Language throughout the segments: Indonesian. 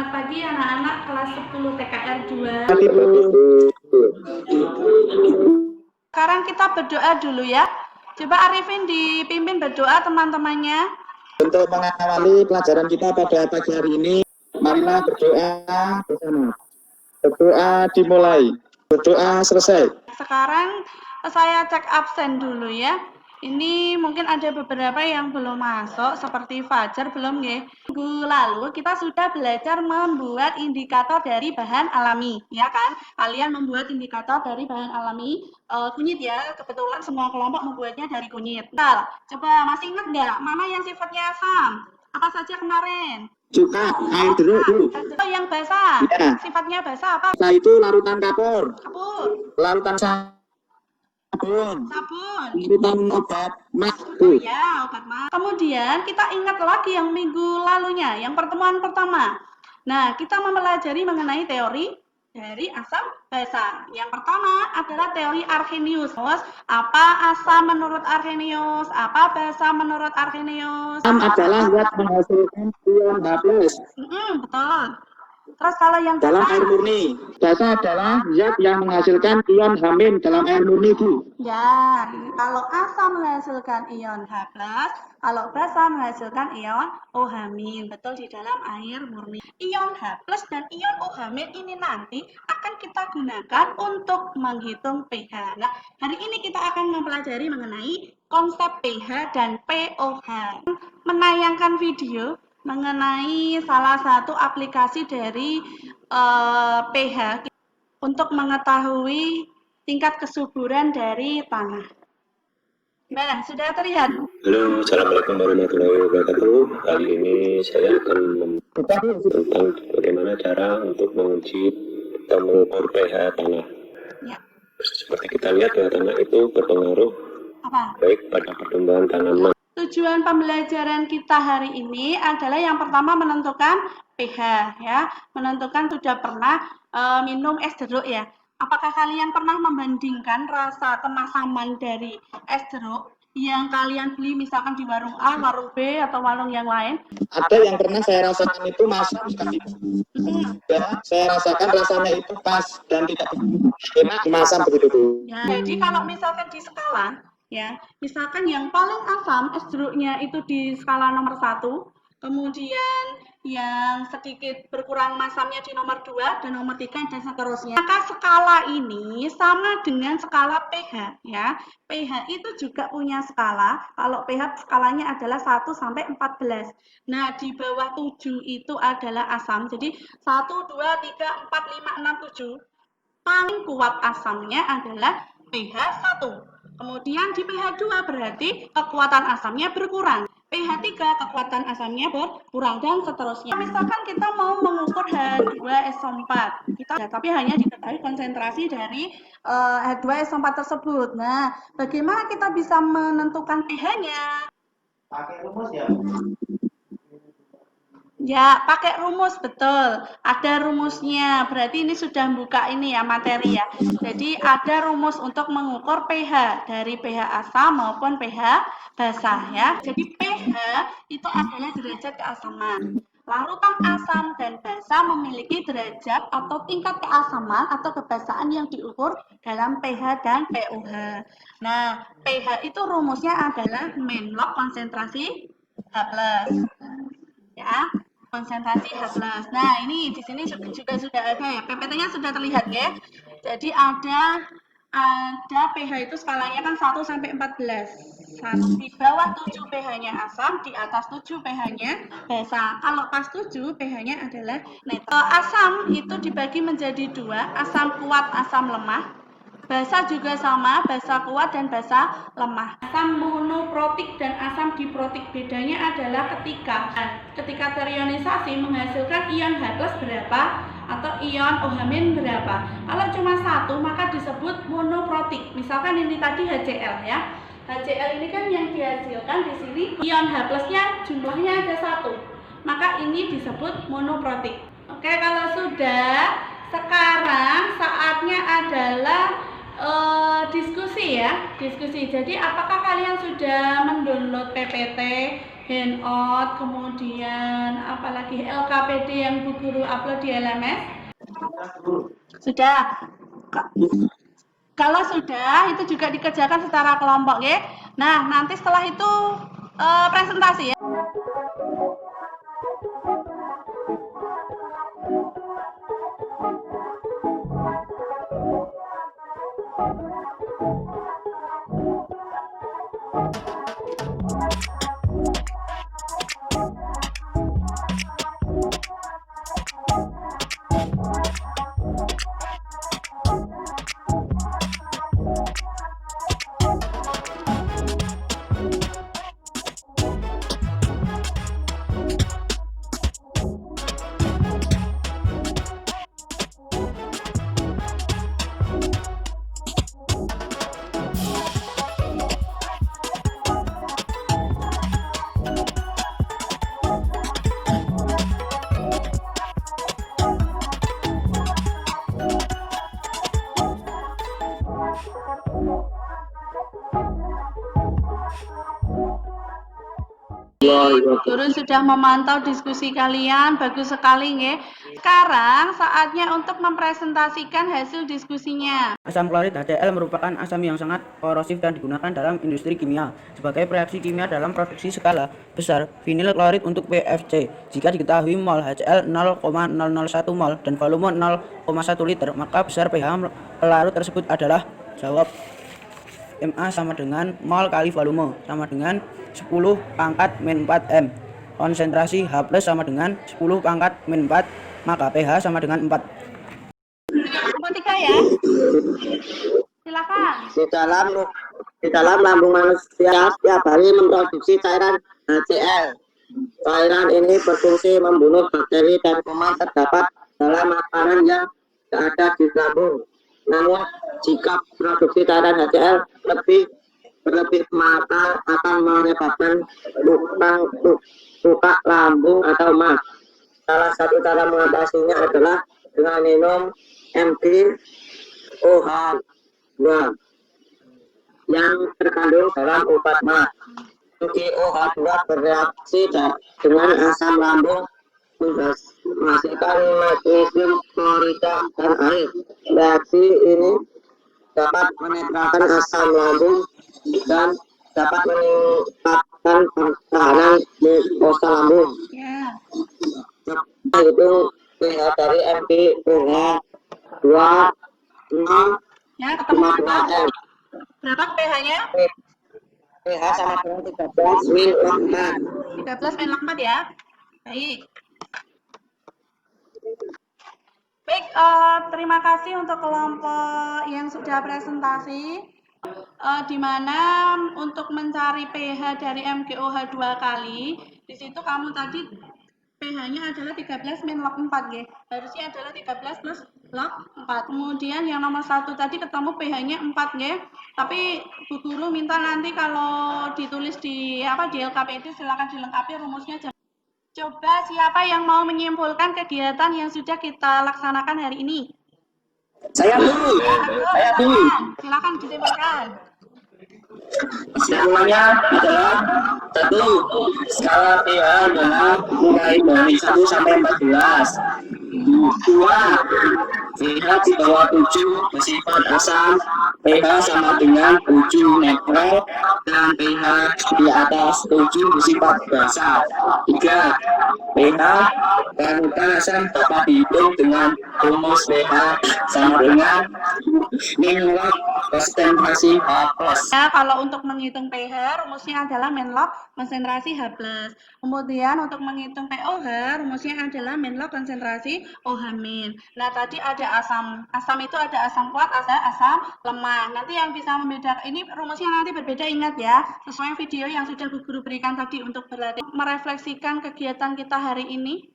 Selamat pagi anak-anak kelas 10 TKR 2. Sekarang kita berdoa dulu ya. Coba Arifin dipimpin berdoa teman-temannya. Untuk mengawali pelajaran kita pada pagi hari ini, marilah berdoa bersama. Berdoa dimulai, berdoa selesai. Sekarang saya cek absen dulu ya. Ini mungkin ada beberapa yang belum masuk, seperti Fajar belum ya. Minggu lalu kita sudah belajar membuat indikator dari bahan alami, ya kan? Kalian membuat indikator dari bahan alami kunyit ya. Kebetulan semua kelompok membuatnya dari kunyit. Bentar, coba masih ingat nggak mana yang sifatnya asam? Apa saja kemarin? Cuka, air jeruk dulu. Yang basah, Ya. sifatnya basah apa? Basah itu larutan kapur, Kapur, larutan sabun, sabun. larutan obat mah. Ya, obat mah. Kemudian kita ingat lagi yang minggu lalunya, yang pertemuan pertama. Nah, kita mempelajari mengenai teori dari asam basa. Yang pertama adalah teori Arrhenius. Apa asam menurut Arrhenius? Apa basa menurut Arrhenius? Asam adalah zat menghasilkan ion H+. Betul. Terus kalau yang dalam basa? air murni, basa adalah zat yang menghasilkan ion H- dalam air murni, Bu. Ya, kalau asam menghasilkan ion H+, kalau basa menghasilkan ion OH-. Betul, di dalam air murni. Ion H+ dan ion OH- ini nanti akan kita gunakan untuk menghitung pH. Nah, hari ini kita akan mempelajari mengenai konsep pH dan pOH. Menayangkan video mengenai salah satu aplikasi dari pH untuk mengetahui tingkat kesuburan dari tanah. Nah, sudah terlihat? Halo, Assalamualaikum warahmatullahi wabarakatuh. Kali ini saya akan tentang bagaimana cara untuk menguji atau mengukur pH tanah. Ya. Seperti kita lihat bahwa tanah itu berpengaruh baik pada pertumbuhan tanaman. Tujuan pembelajaran kita hari ini adalah yang pertama menentukan pH ya, menentukan sudah pernah minum es jeruk ya. Apakah kalian pernah membandingkan rasa kemasaman dari es jeruk yang kalian beli misalkan di warung A, warung B atau warung yang lain? Ada yang pernah saya rasakan itu masam sekali. Ya, saya rasakan rasanya itu pas dan tidak enak masam begitu. Ya, jadi kalau misalkan di skala ya, misalkan yang paling asam es jeruknya itu di skala nomor 1, kemudian yang sedikit berkurang masamnya di nomor 2 dan nomor 3 dan seterusnya. Maka skala ini sama dengan skala pH ya. pH itu juga punya skala. Kalau pH skalanya adalah 1 sampai 14. Nah, di bawah 7 itu adalah asam. Jadi 1 2 3 4 5 6 7. Paling kuat asamnya adalah pH 1. Kemudian di pH 2 berarti kekuatan asamnya berkurang. pH 3 kekuatan asamnya berkurang dan seterusnya. Misalkan kita mau mengukur H2SO4, tapi hanya diketahui konsentrasi dari H2SO4 tersebut. Nah, bagaimana kita bisa menentukan pH-nya? Pakai rumus ya. Ya, pakai rumus, betul. Ada rumusnya. Berarti ini sudah buka ini ya, materi ya. Jadi ada rumus untuk mengukur pH dari pH asam maupun pH basah ya. Jadi pH itu adalah derajat keasaman. Larutan asam dan basa memiliki derajat atau tingkat keasaman atau kebasahan yang diukur dalam pH dan pOH. Nah, pH itu rumusnya adalah menlog konsentrasi H+. Ya, konsentrasi H+. Nah, ini di sini juga sudah ada ya. PPT-nya sudah terlihat ya. Jadi ada pH itu skalanya kan 1 sampai 14. Di bawah 7 pH-nya asam, di atas 7 pH-nya basa. Kalau pas 7 pH-nya adalah netral. Asam itu dibagi menjadi 2, asam kuat, asam lemah. Basa juga sama, basa kuat dan basa lemah. Asam monoprotik dan asam diprotik bedanya adalah ketika terionisasi menghasilkan ion H+ berapa atau ion OH- berapa. Kalau cuma satu maka disebut monoprotik. Misalkan ini tadi HCl ya. HCl ini kan yang dihasilkan di sini ion H+-nya jumlahnya ada 1. Maka ini disebut monoprotik. Oke, kalau sudah, sekarang saatnya adalah Diskusi ya, diskusi. Jadi apakah kalian sudah mendownload PPT, handout, kemudian apalagi LKPD yang Bu Guru upload di LMS? Sudah. Kalau sudah, itu juga dikerjakan secara kelompok ya. Nah, nanti setelah itu presentasi ya. Guru sudah memantau diskusi kalian, bagus sekali nggih. Sekarang saatnya untuk mempresentasikan hasil diskusinya. Asam klorid HCl merupakan asam yang sangat korosif dan digunakan dalam industri kimia sebagai reaksi kimia dalam produksi skala besar vinyl klorid untuk PFC. Jika diketahui mol HCl 0,001 mol dan volume 0,1 liter, maka besar pH pelarut tersebut adalah jawab Ma sama dengan mol kali volume sama dengan 10 pangkat min 4 M. Konsentrasi H+ sama dengan 10 pangkat min 4, maka pH sama dengan 4. Nomor 3 ya. Silakan. Di dalam lambung manusia setiap hari memproduksi cairan HCl. Cairan ini berfungsi membunuh bakteri dan kuman terdapat dalam makanan yang ada di lambung. Namun jika produksi cairan HCl berlebih maka akan menyebabkan luka lambung atau MAS. Salah satu cara mengatasinya adalah dengan minum MgOH2 yang terkandung dalam obat MAS. MgOH2 bereaksi dengan asam lambung menghasilkan magnesium klorida dan air. Reaksi ini dapat menetralkan asam lambung dan dapat meningkatkan pertahanan mukosa lambung. Itu pH dari MgOH2 Ya, ketemu berapa? Berapa pH-nya? pH sama dengan 13 min 4. 13 min 4 ya. Baik. Baik, terima kasih untuk kelompok yang sudah presentasi. Di mana untuk mencari pH dari MgOH 2 kali, di situ kamu tadi pH-nya adalah 13 min log 4 ya. Harusnya adalah 13 plus log 4. Kemudian yang nomor 1 tadi ketemu pH-nya 4 ya. Tapi Bu Guru minta nanti kalau ditulis di LKP itu silakan dilengkapi rumusnya. Coba siapa yang mau menyimpulkan kegiatan yang sudah kita laksanakan hari ini? Saya dulu. Silakan disimpulkan. Kesimpulannya adalah 1. Skala pH adalah mulai dari 1 sampai 14. 2. pH di bawah 7 bersifat asam, pH sama dengan 7 netral, dan pH di atas 7 bersifat basa. 3. pH permukaan asam dapat dihitung dengan rumus pH sama dengan min log konsentrasi H+. Ya, kalau untuk menghitung pH, rumusnya adalah min log konsentrasi H+. Kemudian untuk menghitung pOH, rumusnya adalah min log konsentrasi OH-. Nah, tadi ada asam. Asam itu ada asam kuat, ada asam lemah. Nanti yang bisa membedakan, ini rumusnya nanti berbeda, ingat ya. Sesuai video yang sudah Bu Guru berikan tadi untuk berlatih. Merefleksikan kegiatan kita hari ini.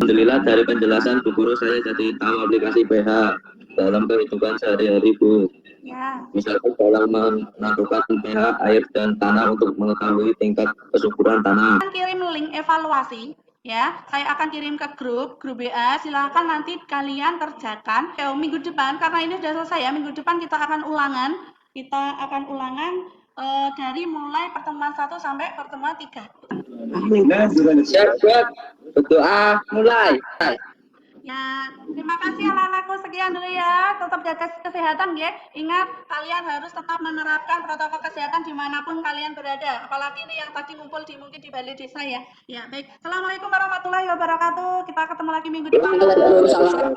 Alhamdulillah dari penjelasan Bu Guru saya jadi tahu aplikasi pH dalam kehidupan sehari-hari Bu. Ya. Misalkan dalam menentukan pH air dan tanah untuk mengetahui tingkat kesuburan tanah. Kirim link evaluasi Ya, saya akan kirim ke grup WA. Silahkan nanti kalian kerjakan. Minggu depan, karena ini sudah selesai ya, minggu depan kita akan ulangan. Dari mulai pertemuan 1 sampai pertemuan 3. Siap. Berdoa mulai. Ya, terima kasih anak-anakku, sekian dulu ya. Tetap jaga kesehatan ya. Ingat, kalian harus tetap menerapkan protokol kesehatan dimanapun kalian berada. Apalagi ini yang tadi ngumpul mungkin di balai desa ya. Ya, baik. Assalamualaikum warahmatullahi wabarakatuh. Kita ketemu lagi minggu depan. Waalaikumsalam.